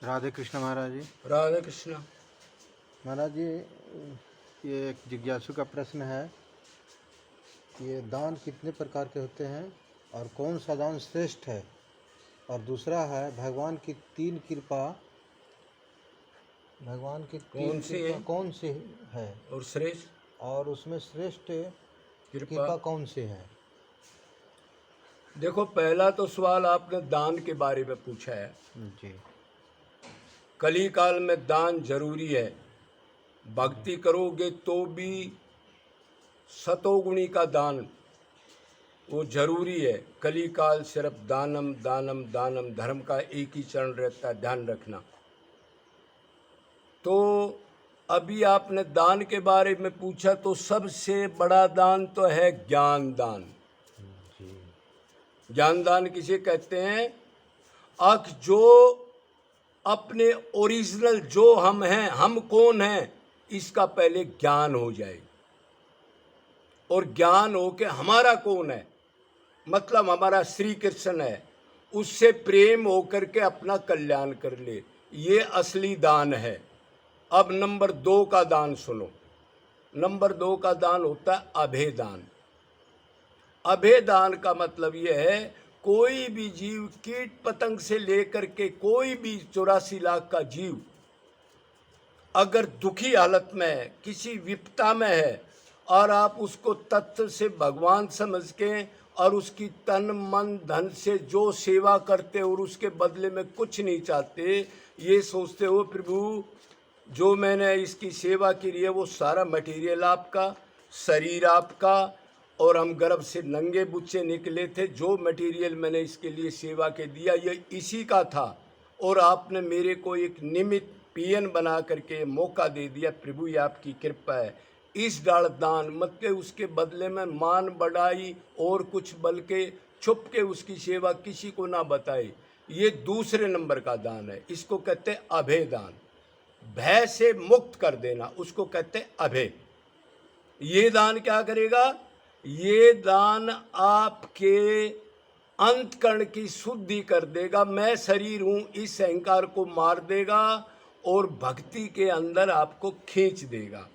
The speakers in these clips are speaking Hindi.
राधे कृष्ण महाराज जी। राधे कृष्ण। महाराज जी, ये एक जिज्ञासु का प्रश्न है कि ये दान कितने प्रकार के होते हैं और कौन सा दान श्रेष्ठ है। और दूसरा है भगवान की तीन कृपा कौन सी है और श्रेष्ठ, और उसमें श्रेष्ठ कृपा कृपा कौन सी है। देखो, पहला तो सवाल आपने दान के बारे में पूछा है। जी कली काल में दान जरूरी है। भक्ति करोगे तो भी सतोगुणी का दान वो जरूरी है। कली काल सिर्फ दानम दानम दानम, धर्म का एक ही चरण रहता है, ध्यान रखना। तो अभी आपने दान के बारे में पूछा, तो सबसे बड़ा दान तो है ज्ञान दान। जी ज्ञान दान किसे कहते हैं? जो अपने ओरिजिनल जो हम हैं, हम कौन हैं, इसका पहले ज्ञान हो जाए। और ज्ञान हो के हमारा कौन है, मतलब हमारा श्री कृष्ण है, उससे प्रेम होकर के अपना कल्याण कर ले, ये असली दान है। अब नंबर 2 का दान सुनो। नंबर 2 का दान होता है अभय दान। अभय दान का मतलब यह है, कोई भी जीव, कीट पतंग से लेकर के कोई भी 84 लाख का जीव अगर दुखी हालत में है, किसी विपता में है, और आप उसको तत्व से भगवान समझ के और उसकी तन मन धन से जो सेवा करते और उसके बदले में कुछ नहीं चाहते, ये सोचते हो प्रभु जो मैंने इसकी सेवा की है वो सारा मटेरियल आपका, शरीर आपका, और हम गर्भ से नंगे बुच्चे निकले थे, जो मटेरियल मैंने इसके लिए सेवा के दिया ये इसी का था, और आपने मेरे को एक निमित्त पियन बना करके मौका दे दिया, प्रभु ये आपकी कृपा है। इस डाल दान मतलब उसके बदले में मान बढ़ाई और कुछ बल्कि छुप के उसकी सेवा किसी को ना बताए, ये दूसरे नंबर का दान है। इसको कहते हैं अभय दान। भय से मुक्त कर देना, उसको कहते हैं अभय। ये दान क्या करेगा? ये दान आपके अंतकरण की शुद्धि कर देगा। मैं शरीर हूं, इस अहंकार को मार देगा और भक्ति के अंदर आपको खींच देगा।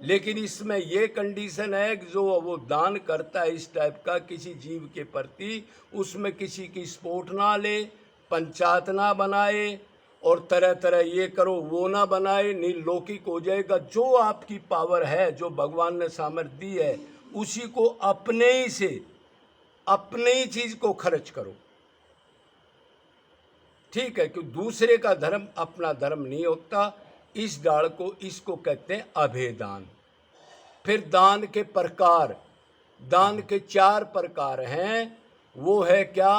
लेकिन इसमें यह कंडीशन है कि जो वो दान करता है इस टाइप का किसी जीव के प्रति, उसमें किसी की स्पोर्ट ना ले, पंचायत ना बनाए, और तरह तरह ये करो वो ना बनाए, निर्लौकिक हो जाएगा। जो आपकी पावर है, जो भगवान ने सामर्थ्य दी है, उसी को अपने ही से अपने ही चीज को खर्च करो। ठीक है, क्योंकि दूसरे का धर्म अपना धर्म नहीं होता। इस डाल को, इसको कहते हैं अभय दान। फिर दान के प्रकार, दान के 4 प्रकार हैं। वो है क्या?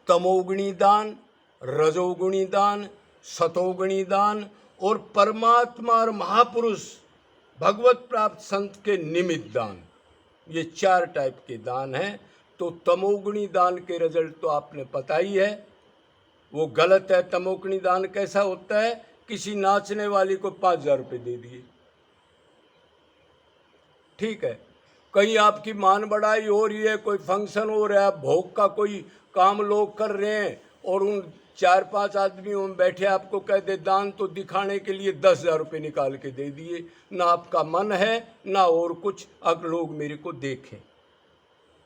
तमोगुणी दान, रजोगुणी दान, सतोगुणी दान, और परमात्मा और महापुरुष भगवत प्राप्त संत के निमित्त दान। ये 4 टाइप के दान हैं। तो तमोगुणी दान के रिजल्ट तो आपने पता ही है, वो गलत है। तमोगुणी दान कैसा होता है? किसी नाचने वाली को 5,000 रुपये दे दिए, ठीक है। कहीं आपकी मान बढ़ाई हो रही है, कोई फंक्शन हो रहा है, भोग का कोई काम लोग कर रहे हैं, और उन 4-5 आदमी में बैठे आपको कह दे दान तो दिखाने के लिए 10,000 रुपये निकाल के दे दिए। ना आपका मन है ना और कुछ, अब लोग मेरे को देखें।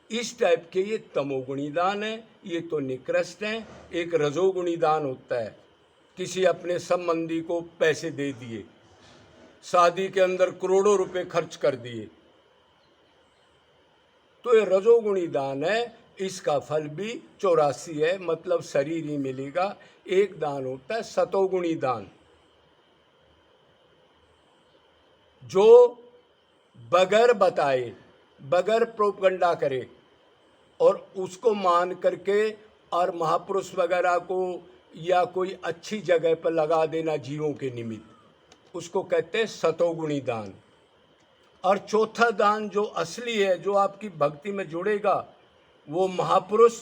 इस टाइप के ये तमोगुणी दान है, ये तो निकृष्ट हैं। एक रजोगुणी दान होता है, किसी अपने संबंधी को पैसे दे दिए, शादी के अंदर करोड़ों रुपए खर्च कर दिए, तो ये रजोगुणी दान है। इसका फल भी 84 है, मतलब शरीर ही मिलेगा। एक दान होता है सतोगुणी दान, जो बगैर बताए, बगैर प्रोपगंडा करे, और उसको मान करके और महापुरुष वगैरह को या कोई अच्छी जगह पर लगा देना जीवों के निमित्त, उसको कहते हैं सतोगुणी दान। और चौथा दान जो असली है, जो आपकी भक्ति में जुड़ेगा, वो महापुरुष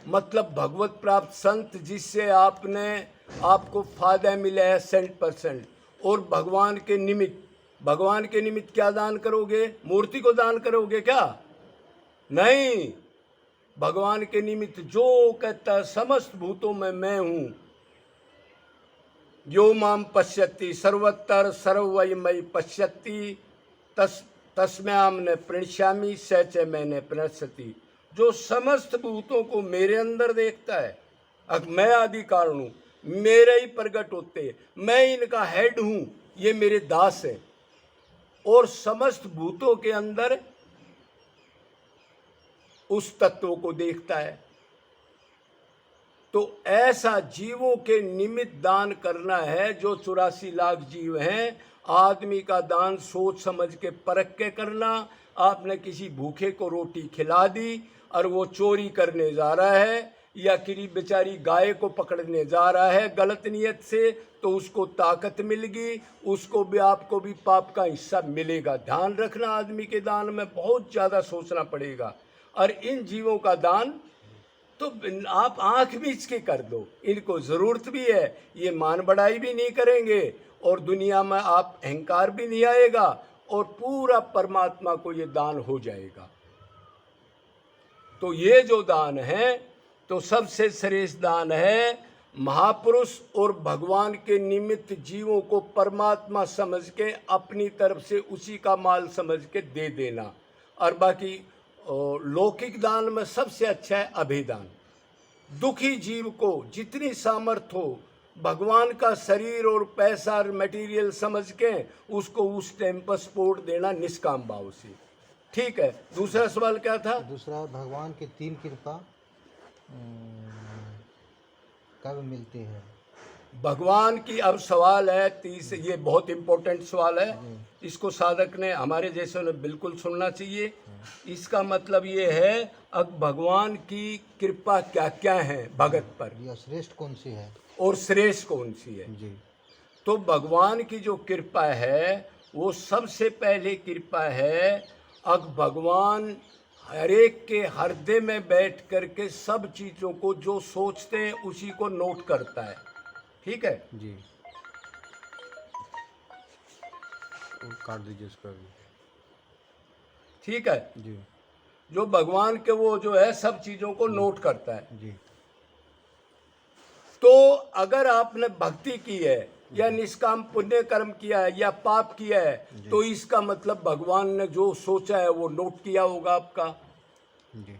मतलब भगवत प्राप्त संत, जिससे आपको फायदा मिला है 100%। और भगवान के निमित्त, भगवान के निमित्त क्या दान करोगे? मूर्ति को दान करोगे क्या? नहीं, भगवान के निमित्त जो कहता है समस्त भूतों में मैं हूँ, यो माम पश्यति सर्वत्र सर्वमयि पश्यति तस्म्याम न प्रणश्यामि स च मैंने प्रणश्यति। जो समस्त भूतों को मेरे अंदर देखता है, मैं आदि कारण हूँ, मेरे ही प्रकट होते, मैं इनका हेड हूँ, ये मेरे दास है, और समस्त भूतों के अंदर उस तत्व को देखता है। तो ऐसा जीवों के निमित्त दान करना है। जो 84 लाख जीव हैं, आदमी का दान सोच समझ के परख के करना। आपने किसी भूखे को रोटी खिला दी और वो चोरी करने जा रहा है, या किसी बेचारी गाय को पकड़ने जा रहा है गलत नियत से, तो उसको ताकत मिल गई, उसको भी आपको भी पाप का हिस्सा मिलेगा। ध्यान रखना, आदमी के दान में बहुत ज़्यादा सोचना पड़ेगा। और इन जीवों का दान तो आप आंख बीच के कर दो, इनको ज़रूरत भी है, ये मान बढ़ाई भी नहीं करेंगे और दुनिया में आप अहंकार भी नहीं आएगा, और पूरा परमात्मा को ये दान हो जाएगा। तो ये जो दान है, तो सबसे श्रेष्ठ दान है महापुरुष और भगवान के निमित्त जीवों को परमात्मा समझ के अपनी तरफ से उसी का माल समझ के दे देना। और बाकी लौकिक दान में सबसे अच्छा है अभिदान। दुखी जीव को जितनी सामर्थ्य हो, भगवान का शरीर और पैसा और मटेरियल समझ के उसको उस टाइम पर सपोर्ट देना निष्काम भाव से। ठीक है, दूसरा सवाल क्या था? दूसरा, भगवान की 3 कृपा कब मिलती है? भगवान की अब सवाल है ये बहुत इंपॉर्टेंट सवाल है। इसको साधक ने, हमारे जैसे ने बिल्कुल सुनना चाहिए। इसका मतलब ये है, अब भगवान की कृपा क्या क्या है भगत पर, या श्रेष्ठ कौन सी है और श्रेष्ठ कौन सी है जी। तो भगवान की जो कृपा है, वो सबसे पहले कृपा है, अब भगवान हर एक के हृदय में बैठ करके सब चीज़ों को जो सोचते हैं उसी को नोट करता है। ठीक है जी, काट दीजिए इसका भी। ठीक है जी जो भगवान के वो जो है सब चीज़ों को नोट करता है। जी। तो अगर आपने भक्ति की है या निष्काम पुण्य कर्म किया है या पाप किया है, तो इसका मतलब भगवान ने जो सोचा है वो नोट किया होगा आपका। जी।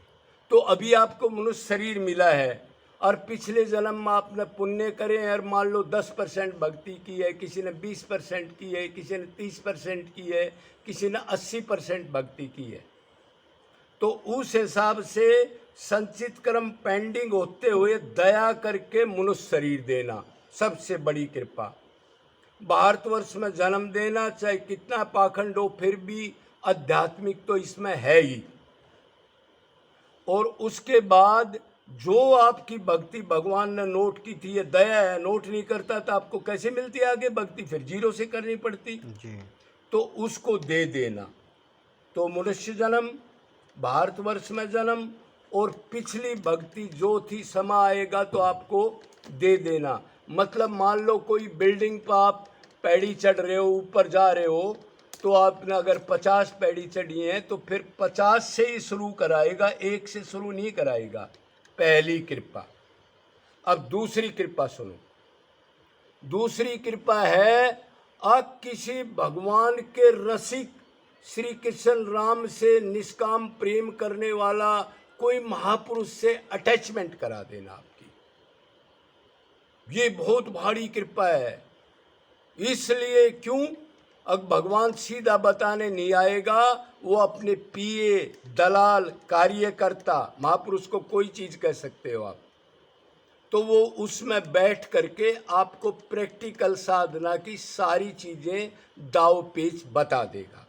तो अभी आपको मनुष्य शरीर मिला है और पिछले जन्म में आपने पुण्य करे हैं, और मान लो 10% भक्ति की है, किसी ने 20% की है, किसी ने 30% की है, किसी ने 80% भक्ति की है, तो उस हिसाब से संचित कर्म पेंडिंग होते हुए दया करके मनुष्य शरीर देना सबसे बड़ी कृपा। भारतवर्ष में जन्म देना, चाहे कितना पाखंड हो, फिर भी आध्यात्मिक तो इसमें है ही। और उसके बाद जो आपकी भक्ति भगवान ने नोट की थी, ये दया है, नोट नहीं करता तो आपको कैसे मिलती आगे भक्ति, फिर जीरो से करनी पड़ती जी। तो उसको दे देना। तो मनुष्य जन्म, भारतवर्ष में जन्म, और पिछली भक्ति जो थी समा आएगा तो आपको दे देना। मतलब मान लो कोई बिल्डिंग पर आप पैड़ी चढ़ रहे हो, ऊपर जा रहे हो, तो आपने अगर 50 पैड़ी चढ़ी हैं तो फिर 50 से ही शुरू कराएगा, 1 से शुरू नहीं कराएगा। पहली कृपा। अब दूसरी कृपा सुनो। दूसरी कृपा है, अब किसी भगवान के रसिक श्री कृष्ण राम से निष्काम प्रेम करने वाला कोई महापुरुष से अटैचमेंट करा देना आपकी। ये बहुत भारी कृपा है। इसलिए क्यों? अब भगवान सीधा बताने नहीं आएगा, वो अपने पीए, दलाल, कार्यकर्ता, महापुरुष को कोई चीज़ कह सकते हो आप, तो वो उसमें बैठ करके आपको प्रैक्टिकल साधना की सारी चीज़ें दाव पेच बता देगा,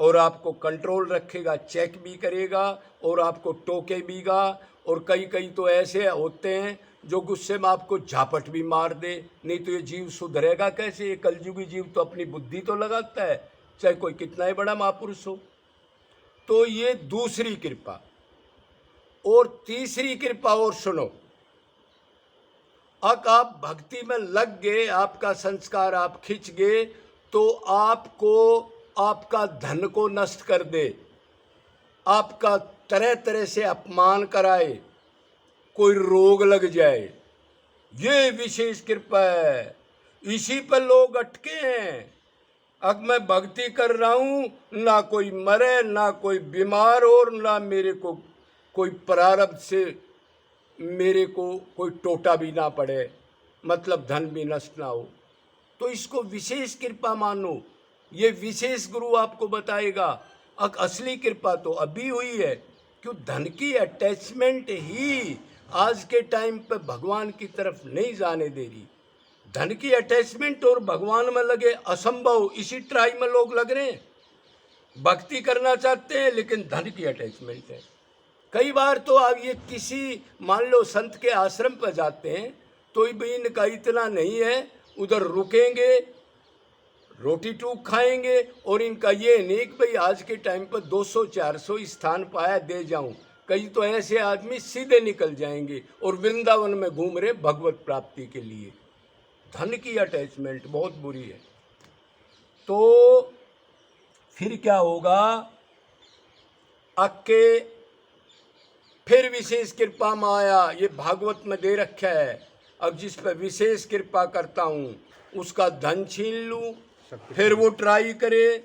और आपको कंट्रोल रखेगा, चेक भी करेगा, और आपको टोके बीगा। और कई तो ऐसे होते हैं जो गुस्से में आपको झापट भी मार दे, नहीं तो ये जीव सुधरेगा कैसे? ये कलयुगी जीव तो अपनी बुद्धि तो लगाता है, चाहे कोई कितना ही बड़ा महापुरुष हो। तो ये दूसरी कृपा। और तीसरी कृपा और सुनो। अब आप भक्ति में लग गए, आपका संस्कार आप खिंच गए, तो आपको आपका धन को नष्ट कर दे, आपका तरह तरह से अपमान कराए, कोई रोग लग जाए, ये विशेष कृपा है। इसी पर लोग अटके हैं। अब मैं भक्ति कर रहा हूँ, ना कोई मरे, ना कोई बीमार हो, और ना मेरे को कोई प्रारब्ध से मेरे को कोई टोटा भी ना पड़े, मतलब धन भी नष्ट ना हो। तो इसको विशेष कृपा मानो, ये विशेष गुरु आपको बताएगा। असली कृपा तो अभी हुई है, क्यों? धन की अटैचमेंट ही आज के टाइम पे भगवान की तरफ नहीं जाने दे रही। धन की अटैचमेंट और भगवान में लगे असंभव, इसी ट्राई में लोग लग रहे हैं। भक्ति करना चाहते हैं लेकिन धन की अटैचमेंट है। कई बार तो आप ये किसी मान लो संत के आश्रम पर जाते हैं तो भी इनका इतना नहीं है, उधर रुकेंगे, रोटी टूक खाएंगे, और इनका ये नहीं कि भाई आज के टाइम पर 200-400 स्थान पाया दे जाऊं। कई तो ऐसे आदमी सीधे निकल जाएंगे और वृंदावन में घूम रहे भगवत प्राप्ति के लिए। धन की अटैचमेंट बहुत बुरी है। तो फिर क्या होगा? अक्के फिर विशेष कृपा माया, ये भागवत में दे रखा है। अब जिस पर विशेष कृपा करता हूँ उसका धन छीन लूँ, फिर वो ट्राई करे,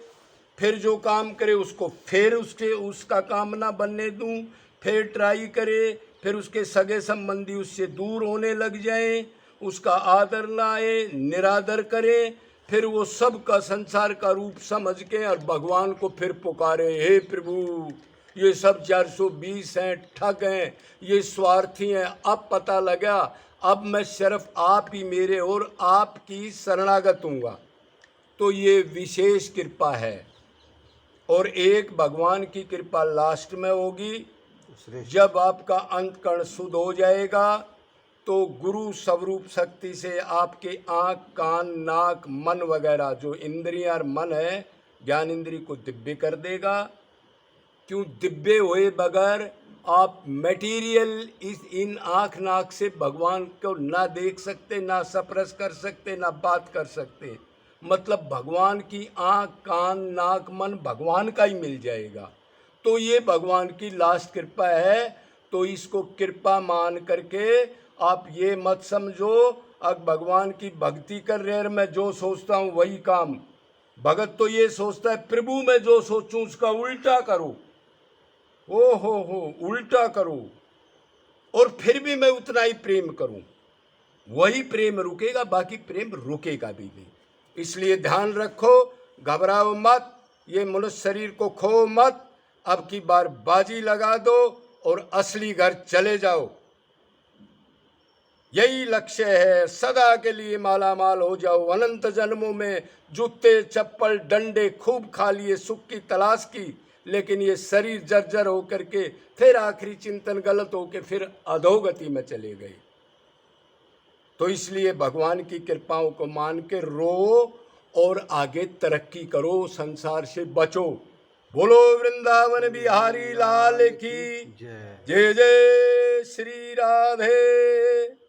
फिर जो काम करे उसको फिर उसका काम ना बनने दूँ, फिर ट्राई करे, फिर उसके सगे संबंधी उससे दूर होने लग जाएं, उसका आदर ना आए, निरादर करे, फिर वो सब का संसार का रूप समझ के और भगवान को फिर पुकारे, हे प्रभु ये सब 420 हैं, ठग हैं, ये स्वार्थी हैं। अब पता लगा, अब मैं सिर्फ आप ही मेरे और आपकी शरणागत हूँगा। तो ये विशेष कृपा है। और एक भगवान की कृपा लास्ट में होगी, जब आपका अंतकरण शुद्ध हो जाएगा तो गुरु स्वरूप शक्ति से आपके आँख, कान, नाक, मन वगैरह जो इंद्रियां और मन है, ज्ञान इंद्रिय को दिव्य कर देगा। क्यों? दिव्य हुए बगैर आप मटेरियल इन आँख नाक से भगवान को ना देख सकते, ना स्पर्श कर सकते, ना बात कर सकते। मतलब भगवान की आँख, कान, नाक, मन भगवान का ही मिल जाएगा। तो ये भगवान की लास्ट कृपा है। तो इसको कृपा मान करके आप ये मत समझो अब भगवान की भक्ति कर रहे हैं, मैं जो सोचता हूँ वही काम। भगत तो ये सोचता है प्रभु मैं जो सोचूं उसका उल्टा करो, ओ हो उल्टा करो, और फिर भी मैं उतना ही प्रेम करूं, वही प्रेम रुकेगा, बाकी प्रेम रुकेगा भी नहीं। इसलिए ध्यान रखो, घबराओ मत, ये मनुष्य शरीर को खो मत, अब की बार बाजी लगा दो और असली घर चले जाओ। यही लक्ष्य है, सदा के लिए माला माल हो जाओ। अनंत जन्मों में जूते चप्पल डंडे खूब खा लिए, सुख की तलाश की, लेकिन ये शरीर जर्जर होकर के फिर आखिरी चिंतन गलत होकर फिर अधोगति में चले गए। तो इसलिए भगवान की कृपाओं को मान के रो और आगे तरक्की करो, संसार से बचो। बोलो वृंदावन बिहारी लाल की जय। जय जय श्री राधे।